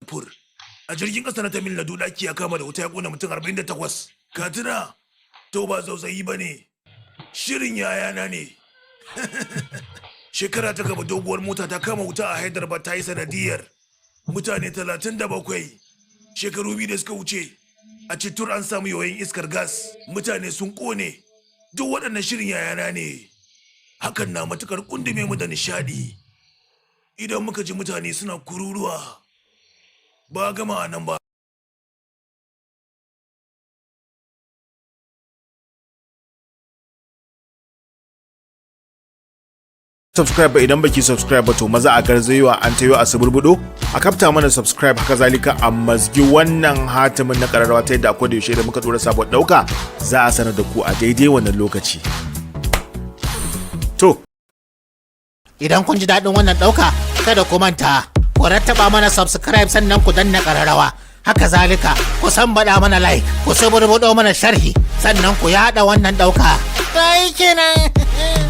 Fur. A jirgin ƙasa na Tamil Nadu ɗaki ya kama da wuta ya ƙona mutum 48. Ka tuna? To ba zauzayi ba ne. Shirin yayana ne. Shekara ta gaba doguwar mota ta kama wuta a Hyderabad ta yi sanadiyar mutane 37. Shekaru 2 da suka wuce a Chittor an samu yoyin iskar gas. Mutane sun ƙone. Duk waɗannan shirin yayana ne. Hakan na matukar kundume mu da nishadi. Idan muka ji mutane suna kururuwa ba gama nan ba. Subscribe idan baki subscribe ba to maza a garzayewa an tayo a suburbudo a kafta mana subscribe haka zalika a mazgi wannan hatimin na kararrawa ta yadda akwai da yaushe da muka tura sabon dauka za a sanar da ku a daidai wannan lokaci. To idan kun ji daɗin wannan ɗauka kada ku manta ku rattaba mana subscribe sannan ku danna ƙararrawa haka zalika ku san baɗa mana like ku suburbuɗo mana sharhi sannan ku yaɗa wannan ɗauka. Kai kenan.